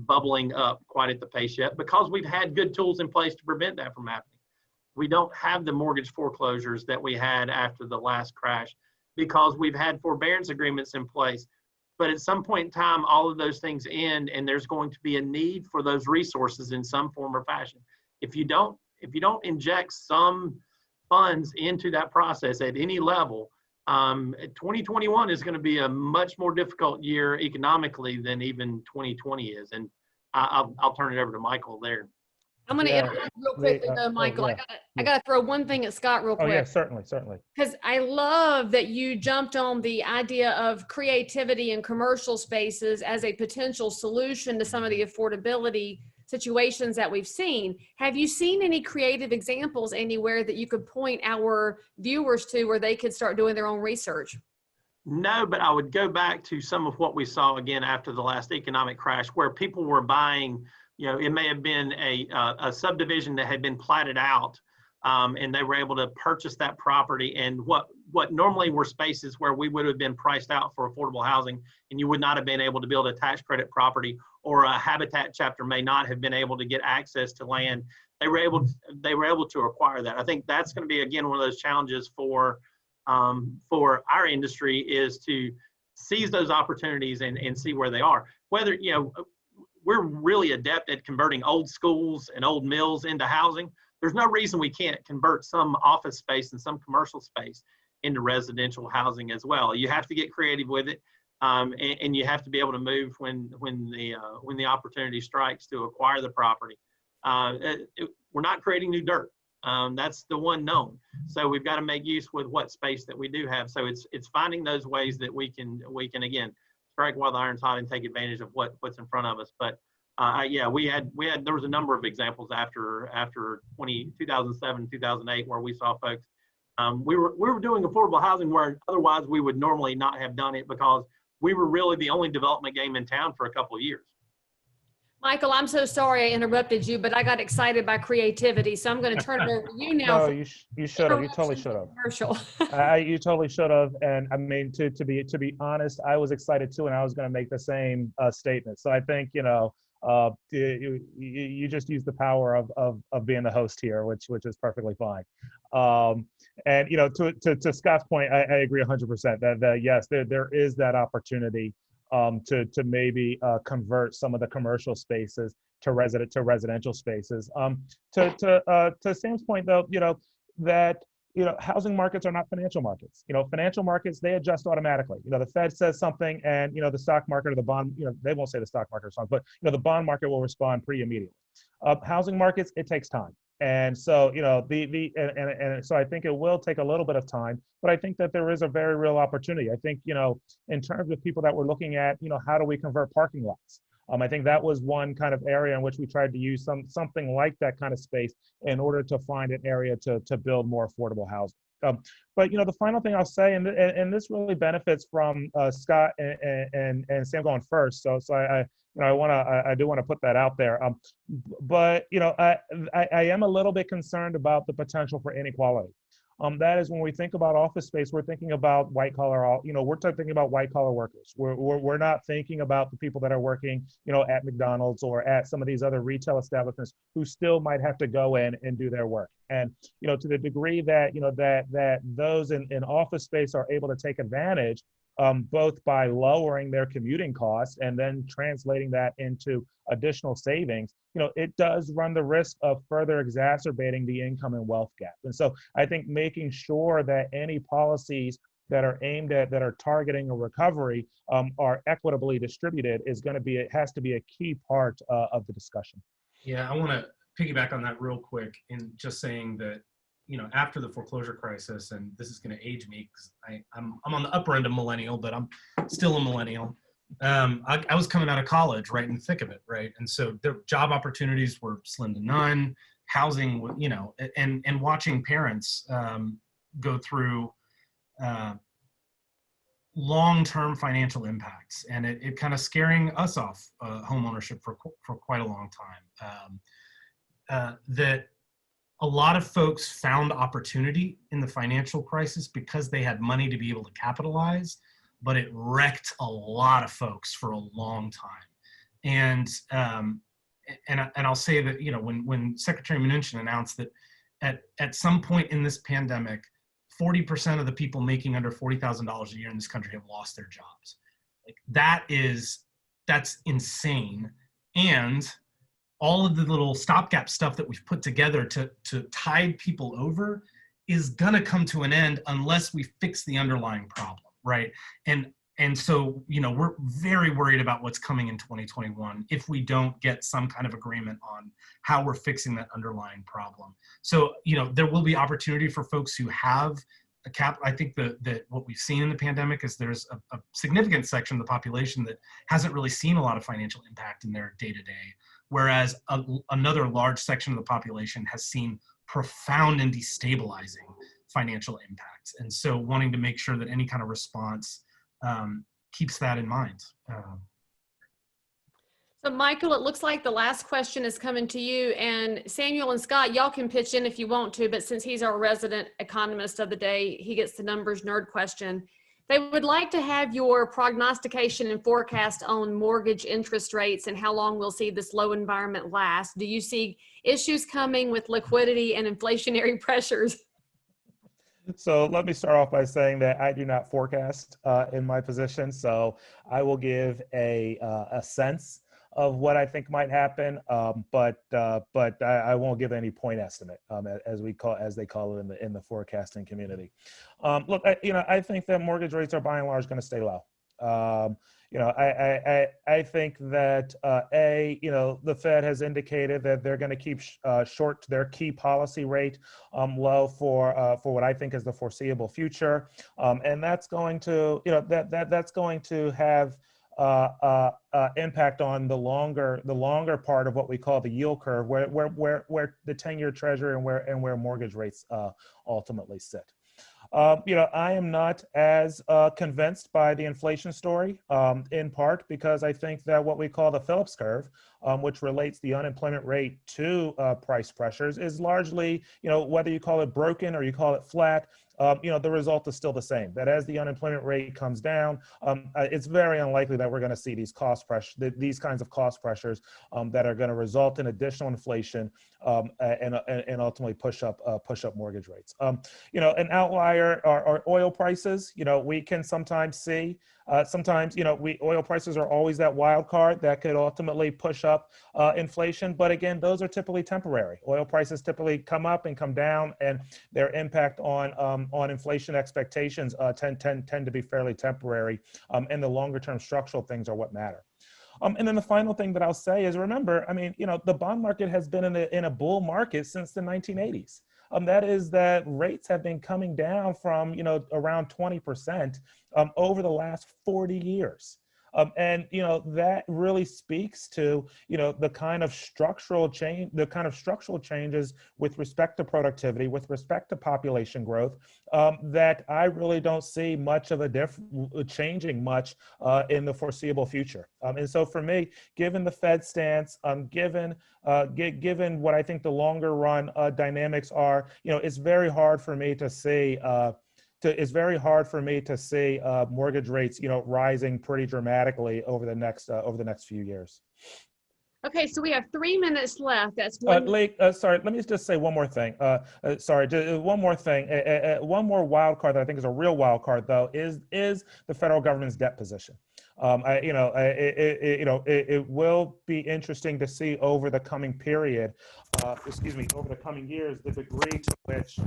bubbling up quite at the pace yet, because we've had good tools in place to prevent that from happening. We don't have the mortgage foreclosures that we had after the last crash, because we've had forbearance agreements in place. But at some point in time, all of those things end, and there's going to be a need for those resources in some form or fashion. If you don't inject some funds into that process at any level, 2021 is going to be a much more difficult year economically than even 2020 is. And I'll turn it over to Michael there. I'm going to interrupt real quickly though, Michael. I got to throw one thing at Scott real quick. Oh yeah, certainly. Because I love that you jumped on the idea of creativity in commercial spaces as a potential solution to some of the affordability situations that we've seen. Have you seen any creative examples anywhere that you could point our viewers to where they could start doing their own research? No, but I would go back to some of what we saw again after the last economic crash, where people were buying, it may have been a subdivision that had been platted out, and they were able to purchase that property. And what normally were spaces where we would have been priced out for affordable housing, and you would not have been able to build a tax credit property, or a Habitat chapter may not have been able to get access to land. They were able to acquire that. I think that's going to be, again, one of those challenges for our industry, is to seize those opportunities and see where they are. Whether, we're really adept at converting old schools and old mills into housing. There's no reason we can't convert some office space and some commercial space into residential housing as well. You have to get creative with it, and you have to be able to move when the opportunity strikes to acquire the property. We're not creating new dirt. That's the one known. So we've got to make use with what space that we do have. So it's finding those ways that we can again strike while the iron's hot and take advantage of what's in front of us. But yeah, there was a number of examples after 2007, 2008, where we saw folks. We were doing affordable housing where otherwise we would normally not have done it, because we were really the only development game in town for a couple of years. Michael, I'm so sorry I interrupted you, but I got excited by creativity, so I'm going to turn it over to you now. No, you should have. You totally should have. Commercial. You totally should have. And I mean, to be honest, I was excited too, and I was going to make the same statement. So I think you just use the power of being the host here, which is perfectly fine. And to Scott's point, I agree 100% that yes, there is that opportunity to maybe convert some of the commercial spaces to residential spaces. To Sam's point though, that housing markets are not financial markets. Financial markets, they adjust automatically. The Fed says something, and the stock market or the bond, they won't say the stock market or something, but the bond market will respond pretty immediately. Housing markets, it takes time. And so, so I think it will take a little bit of time, but I think that there is a very real opportunity. I think, in terms of people that we're looking at, how do we convert parking lots? I think that was one kind of area in which we tried to use something like that kind of space in order to find an area to build more affordable housing. But the final thing I'll say, and this really benefits from Scott and Sam going first. So I do want to put that out there. But I am a little bit concerned about the potential for inequality. That is when we think about office space, we're thinking about white collar, we're thinking about white collar workers. We're not thinking about the people that are working, at McDonald's or at some of these other retail establishments who still might have to go in and do their work. And, to the degree that, that those in office space are able to take advantage, both by lowering their commuting costs and then translating that into additional savings, it does run the risk of further exacerbating the income and wealth gap. And so I think making sure that any policies that are aimed at, that are targeting a recovery, are equitably distributed has to be a key part of the discussion. Yeah, I want to piggyback on that real quick in just saying that, after the foreclosure crisis, and this is going to age me because I'm on the upper end of millennial, but I'm still a millennial. I was coming out of college right in the thick of it, right? And so the job opportunities were slim to none, housing, and watching parents go through long-term financial impacts, and it kind of scaring us off home ownership for quite a long time. That a lot of folks found opportunity in the financial crisis because they had money to be able to capitalize, but it wrecked a lot of folks for a long time. And I'll say that, when Secretary Mnuchin announced that at some point in this pandemic, 40% of the people making under $40,000 a year in this country have lost their jobs. Like that's insane. And all of the little stopgap stuff that we've put together to tide people over is gonna come to an end unless we fix the underlying problem, right? And so, we're very worried about what's coming in 2021 if we don't get some kind of agreement on how we're fixing that underlying problem. So, there will be opportunity for folks who have a cap. I think that what we've seen in the pandemic is there's a significant section of the population that hasn't really seen a lot of financial impact in their day-to-day, whereas another large section of the population has seen profound and destabilizing financial impacts. And so wanting to make sure that any kind of response keeps that in mind. So Michael, it looks like the last question is coming to you, and Samuel and Scott, y'all can pitch in if you want to, but since he's our resident economist of the day, he gets the numbers nerd question. They would like to have your prognostication and forecast on mortgage interest rates and how long we'll see this low environment last. Do you see issues coming with liquidity and inflationary pressures? So let me start off by saying that I do not forecast in my position. So I will give a sense of what I think might happen, but I won't give any point estimate, as they call it in the forecasting community. Look, I think that mortgage rates are by and large going to stay low. I think that the Fed has indicated that they're going to keep short their key policy rate low for what I think is the foreseeable future, and that's going to that's going to have impact on the longer part of what we call the yield curve, where the 10-year Treasury and where mortgage rates ultimately sit. I am not as convinced by the inflation story, in part because I think that what we call the Phillips curve, which relates the unemployment rate to price pressures, is largely, whether you call it broken or you call it flat, the result is still the same. That as the unemployment rate comes down, it's very unlikely that we're going to see these kinds of cost pressures that are going to result in additional inflation and ultimately push up mortgage rates. An outlier are oil prices. We can sometimes see. Oil prices are always that wild card that could ultimately push up inflation. But again, those are typically temporary. Oil prices typically come up and come down, and their impact on inflation expectations tend to be fairly temporary. And the longer term structural things are what matter. And then the final thing that I'll say is, remember, the bond market has been in a bull market since the 1980s. That is that rates have been coming down from, around 20% over the last 40 years. And that really speaks to the kind of structural changes with respect to productivity, with respect to population growth, that I really don't see much of changing much in the foreseeable future. And so for me, given the Fed stance, given what I think the longer run dynamics are, it's very hard for me to see mortgage rates, rising pretty dramatically over the next few years. Okay, so we have 3 minutes left. That's one. Sorry, let me just say one more thing. One more thing. One more wild card that I think is a real wild card, though, is the federal government's debt position. It will be interesting to see over the coming period, over the coming years, the degree to which.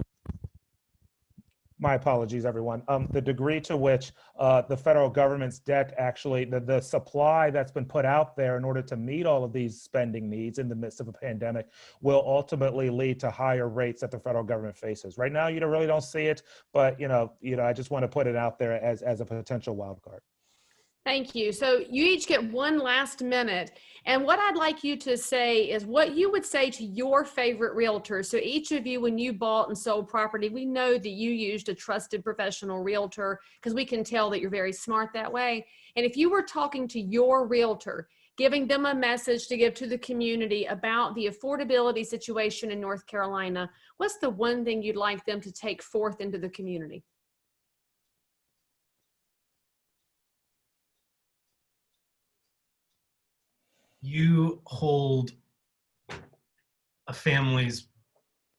My apologies, everyone. The degree to which the federal government's debt actually, the supply that's been put out there in order to meet all of these spending needs in the midst of a pandemic will ultimately lead to higher rates that the federal government faces. Right now, you really don't see it, but I just want to put it out there as a potential wild card. Thank you. So you each get one last minute. And what I'd like you to say is what you would say to your favorite realtor. So each of you, when you bought and sold property, we know that you used a trusted professional realtor because we can tell that you're very smart that way. And if you were talking to your realtor, giving them a message to give to the community about the affordability situation in North Carolina, what's the one thing you'd like them to take forth into the community? You hold a family's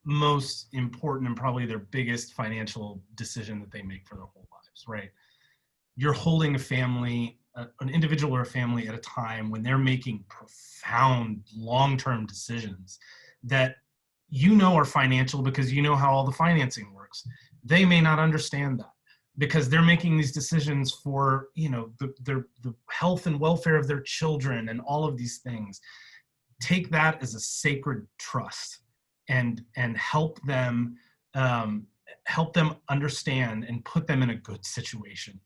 most important and probably their biggest financial decision that they make for their whole lives, right? You're holding a family, an individual or a family at a time when they're making profound long-term decisions that are financial because you know how all the financing works. They may not understand that, because they're making these decisions for the health and welfare of their children and all of these things. Take that as a sacred trust and help them understand and put them in a good situation.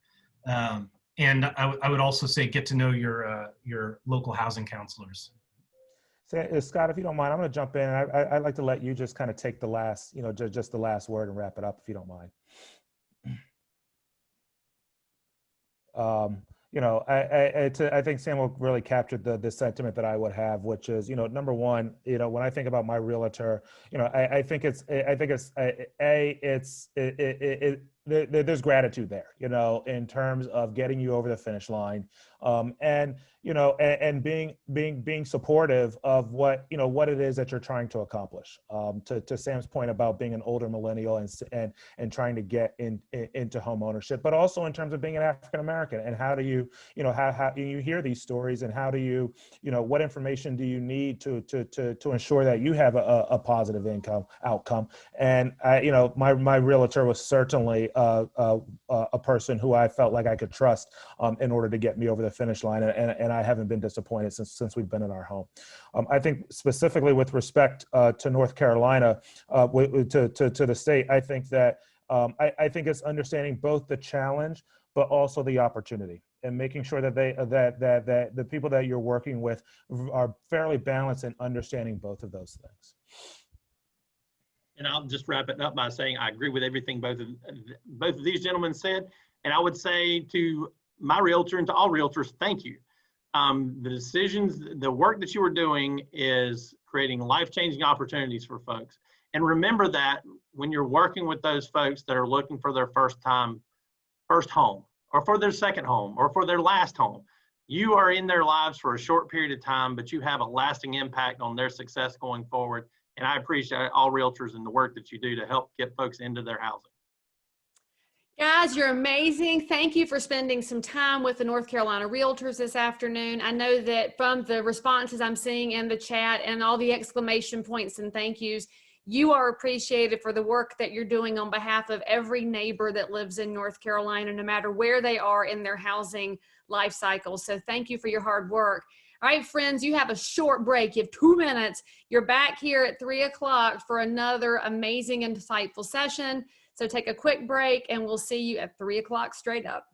And I would also say get to know your local housing counselors. So, Scott, if you don't mind, I'm going to jump in. I'd like to let you just kind of take the last, just the last word and wrap it up, if you don't mind. I think Samuel really captured the sentiment that I would have, which is, number one, when I think about my realtor, there's gratitude there, in terms of getting you over the finish line, and being supportive of what it is that you're trying to accomplish. To Sam's point about being an older millennial and trying to get into home ownership, but also in terms of being an African American, and how do you how you hear these stories, and how do you what information do you need to ensure that you have a positive outcome. And my realtor was certainly a person who I felt like I could trust in order to get me over the finish line, and I haven't been disappointed since we've been in our home. I think specifically with respect to North Carolina, to the state, I think that I think it's understanding both the challenge but also the opportunity, and making sure that that the people that you're working with are fairly balanced in understanding both of those things. And I'll just wrap it up by saying I agree with everything both of these gentlemen said. And I would say to my realtor and to all realtors, thank you. The decisions, the work that you are doing is creating life-changing opportunities for folks. And remember that when you're working with those folks that are looking for their first home, or for their second home, or for their last home, you are in their lives for a short period of time, but you have a lasting impact on their success going forward. And I appreciate all realtors and the work that you do to help get folks into their housing. Guys, you're amazing. Thank you for spending some time with the North Carolina Realtors this afternoon. I know that from the responses I'm seeing in the chat and all the exclamation points and thank yous, you are appreciated for the work that you're doing on behalf of every neighbor that lives in North Carolina, no matter where they are in their housing life cycle. So thank you for your hard work. All right, friends, you have a short break. You have 2 minutes. You're back here at 3 o'clock for another amazing and insightful session. So take a quick break and we'll see you at 3 o'clock straight up.